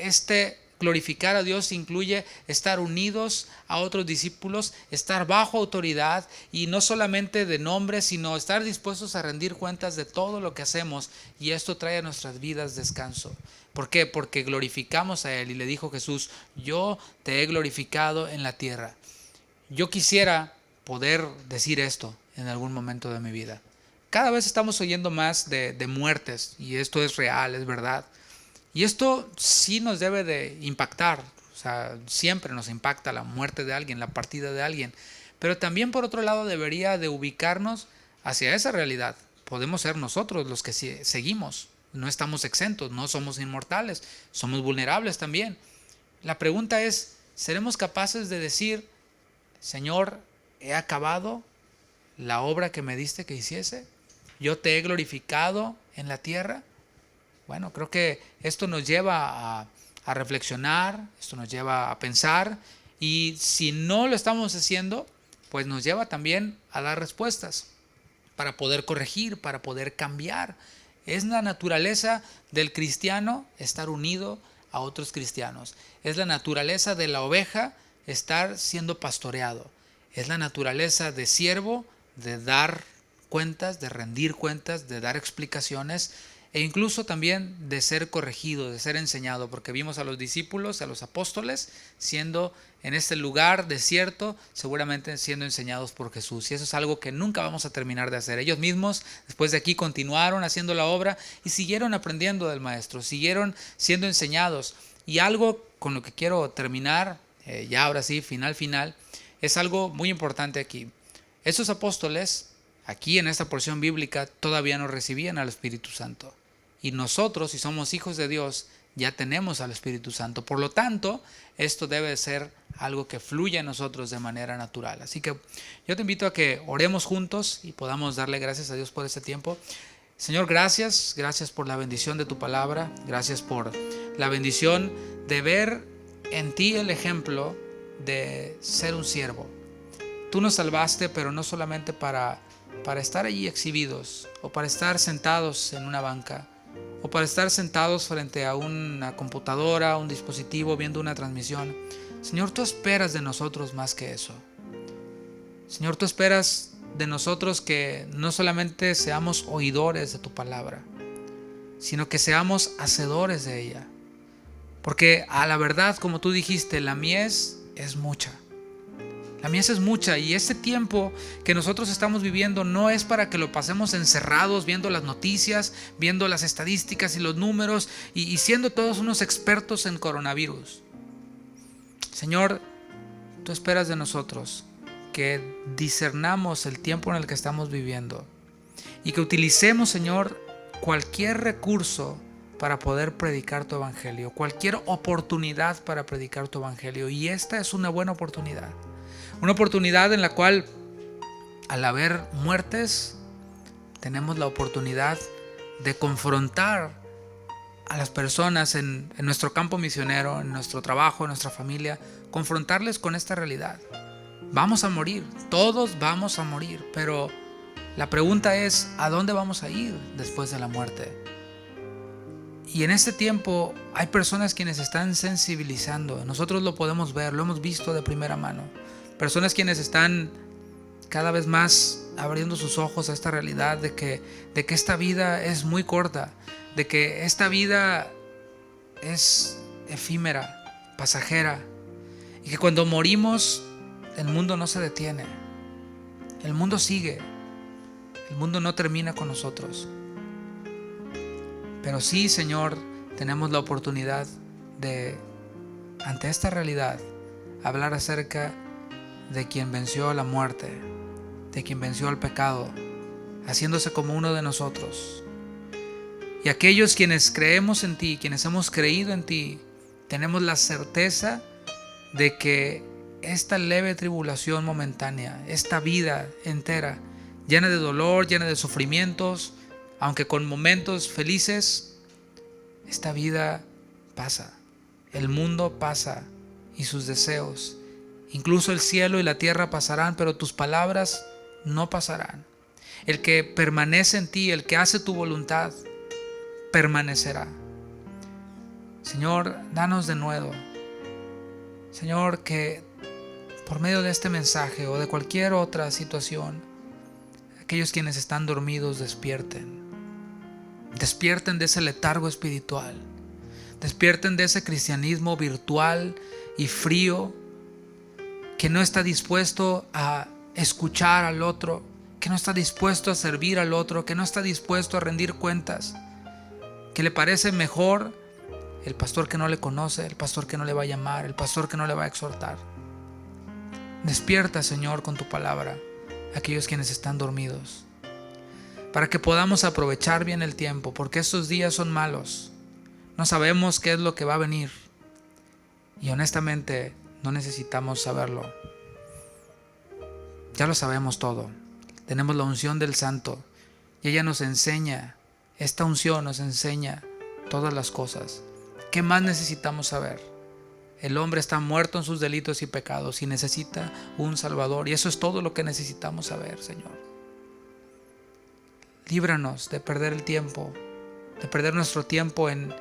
glorificar a Dios incluye estar unidos a otros discípulos, estar bajo autoridad y no solamente de nombre, sino estar dispuestos a rendir cuentas de todo lo que hacemos, y esto trae a nuestras vidas descanso. ¿Por qué? Porque glorificamos a Él, y le dijo Jesús, yo te he glorificado en la tierra. Yo quisiera poder decir esto en algún momento de mi vida. Cada vez estamos oyendo más de muertes, y esto es real, es verdad. Y esto sí nos debe de impactar, o sea, siempre nos impacta la muerte de alguien, la partida de alguien. Pero también por otro lado debería de ubicarnos hacia esa realidad. Podemos ser nosotros los que seguimos, no estamos exentos, no somos inmortales, somos vulnerables también. La pregunta es, ¿seremos capaces de decir, Señor, he acabado la obra que me diste que hiciese? Yo te he glorificado en la tierra. Bueno, creo que esto nos lleva a reflexionar, esto nos lleva a pensar, y si no lo estamos haciendo, pues nos lleva también a dar respuestas para poder corregir, para poder cambiar. Es la naturaleza del cristiano estar unido a otros cristianos. Es la naturaleza de la oveja estar siendo pastoreado. Es la naturaleza de siervo de dar cuentas, de rendir cuentas, de dar explicaciones, e incluso también de ser corregido, de ser enseñado, porque vimos a los discípulos, a los apóstoles, siendo en este lugar desierto, seguramente siendo enseñados por Jesús. Y eso es algo que nunca vamos a terminar de hacer. Ellos mismos, después de aquí, continuaron haciendo la obra y siguieron aprendiendo del Maestro, siguieron siendo enseñados. Y algo con lo que quiero terminar, ya ahora sí, final, es algo muy importante aquí. Esos apóstoles, aquí en esta porción bíblica, todavía no recibían al Espíritu Santo. Y nosotros, si somos hijos de Dios, ya tenemos al Espíritu Santo. Por lo tanto, esto debe ser algo que fluya en nosotros de manera natural. Así que yo te invito a que oremos juntos y podamos darle gracias a Dios por este tiempo. Señor, gracias por la bendición de tu palabra. Gracias por la bendición de ver en ti el ejemplo de ser un siervo. Tú nos salvaste, pero no solamente para estar allí exhibidos, o para estar sentados en una banca, o para estar sentados frente a una computadora, un dispositivo, viendo una transmisión. Señor, tú esperas de nosotros más que eso. Señor, tú esperas de nosotros que no solamente seamos oidores de tu palabra, sino que seamos hacedores de ella. Porque a la verdad, como tú dijiste, la mies es mucha. La mies es mucha, y este tiempo que nosotros estamos viviendo no es para que lo pasemos encerrados viendo las noticias, viendo las estadísticas y los números y siendo todos unos expertos en coronavirus. Señor, tú esperas de nosotros que discernamos el tiempo en el que estamos viviendo y que utilicemos, Señor, cualquier recurso para poder predicar tu evangelio, cualquier oportunidad para predicar tu evangelio. Y esta es una buena oportunidad. Una oportunidad en la cual, al haber muertes, tenemos la oportunidad de confrontar a las personas en nuestro campo misionero, en nuestro trabajo, en nuestra familia, confrontarles con esta realidad. Vamos a morir, todos vamos a morir, pero la pregunta es, ¿a dónde vamos a ir después de la muerte? Y en este tiempo hay personas quienes están sensibilizando. Nosotros lo podemos ver, lo hemos visto de primera mano. Personas quienes están cada vez más abriendo sus ojos a esta realidad de que esta vida es muy corta, de que esta vida es efímera, pasajera, y que cuando morimos el mundo no se detiene, el mundo sigue, el mundo no termina con nosotros. Pero sí, Señor, tenemos la oportunidad de, ante esta realidad, hablar acerca de quien venció a la muerte, de quien venció al pecado, haciéndose como uno de nosotros. Y aquellos quienes creemos en ti, quienes hemos creído en ti, tenemos la certeza de que esta leve tribulación momentánea, esta vida entera, llena de dolor, llena de sufrimientos, aunque con momentos felices, esta vida pasa, el mundo pasa y sus deseos, incluso el cielo y la tierra pasarán, pero tus palabras no pasarán. El que permanece en ti, el que hace tu voluntad, permanecerá. Señor, danos de nuevo. Señor, que por medio de este mensaje o de cualquier otra situación, aquellos quienes están dormidos despierten. Despierten de ese letargo espiritual. Despierten de ese cristianismo virtual y frío que no está dispuesto a escuchar al otro, que no está dispuesto a servir al otro, que no está dispuesto a rendir cuentas, que le parece mejor el pastor que no le conoce, el pastor que no le va a llamar, el pastor que no le va a exhortar. Despierta, Señor, con tu palabra a aquellos quienes están dormidos, para que podamos aprovechar bien el tiempo, porque estos días son malos. No sabemos qué es lo que va a venir y honestamente no necesitamos saberlo. Ya lo sabemos todo. Tenemos la unción del Santo y ella nos enseña, esta unción nos enseña todas las cosas. ¿Qué más necesitamos saber? El hombre está muerto en sus delitos y pecados y necesita un Salvador, y eso es todo lo que necesitamos saber, Señor. Líbranos de perder el tiempo, de perder nuestro tiempo en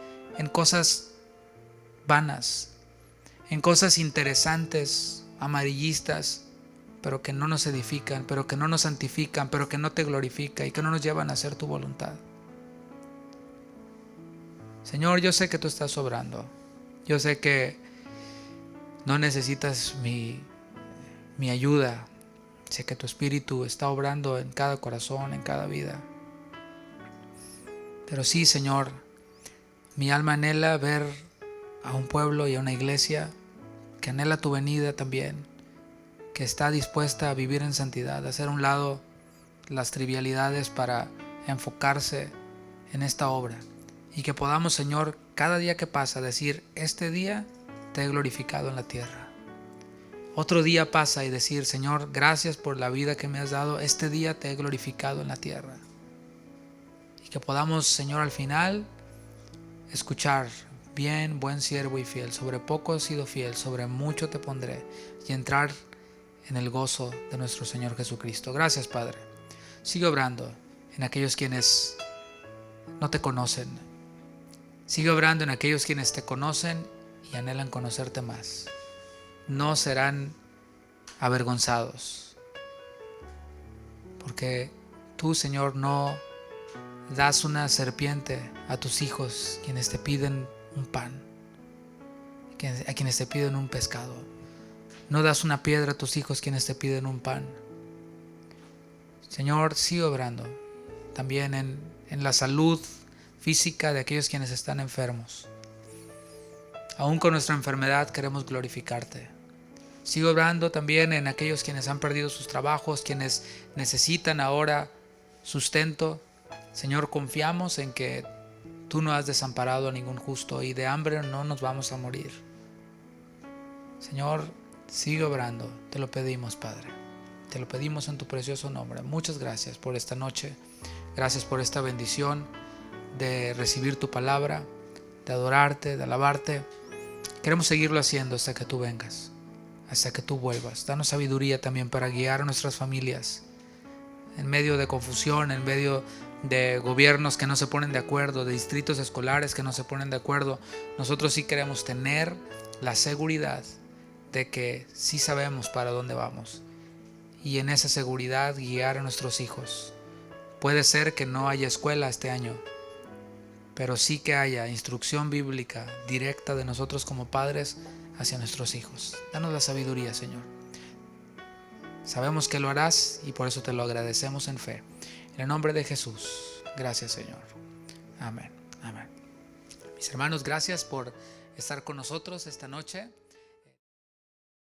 cosas vanas, en cosas interesantes, amarillistas, pero que no nos edifican, pero que no nos santifican, pero que no te glorifican y que no nos llevan a hacer tu voluntad. Señor, yo sé que tú estás obrando. Yo sé que no necesitas mi ayuda. Sé que tu Espíritu está obrando en cada corazón, en cada vida. Pero sí, Señor, mi alma anhela ver a un pueblo y a una iglesia que anhela tu venida también, que está dispuesta a vivir en santidad, a hacer a un lado las trivialidades para enfocarse en esta obra. Y que podamos, Señor, cada día que pasa decir: este día te he glorificado en la tierra. Otro día pasa y decir: Señor, gracias por la vida que me has dado, este día te he glorificado en la tierra. Y que podamos, Señor, al final escuchar: bien, buen siervo y fiel, sobre poco has sido fiel, sobre mucho te pondré, y entrar en el gozo de nuestro Señor Jesucristo. Gracias, Padre. Sigue obrando en aquellos quienes no te conocen. Sigue obrando en aquellos quienes te conocen y anhelan conocerte más. No serán avergonzados, porque tú, Señor, no das una serpiente a tus hijos quienes te piden un pan, a quienes te piden un pescado. No das una piedra a tus hijos quienes te piden un pan. Señor, sigue obrando también en la salud física de aquellos quienes están enfermos. Aún con nuestra enfermedad queremos glorificarte. Sigue obrando también en aquellos quienes han perdido sus trabajos, quienes necesitan ahora sustento. Señor, confiamos en que tú no has desamparado a ningún justo y de hambre no nos vamos a morir. Señor, sigue obrando, te lo pedimos, Padre. Te lo pedimos en tu precioso nombre. Muchas gracias por esta noche. Gracias por esta bendición de recibir tu palabra, de adorarte, de alabarte. Queremos seguirlo haciendo hasta que tú vengas, hasta que tú vuelvas. Danos sabiduría también para guiar a nuestras familias en medio de confusión, en medio de gobiernos que no se ponen de acuerdo, de distritos escolares que no se ponen de acuerdo. Nosotros sí queremos tener la seguridad de que sí sabemos para dónde vamos, y en esa seguridad guiar a nuestros hijos. Puede ser que no haya escuela este año, pero sí que haya instrucción bíblica directa de nosotros como padres hacia nuestros hijos. Danos la sabiduría, Señor. Sabemos que lo harás y por eso te lo agradecemos en fe. En el nombre de Jesús. Gracias, Señor. Amén. Amén. Mis hermanos, gracias por estar con nosotros esta noche.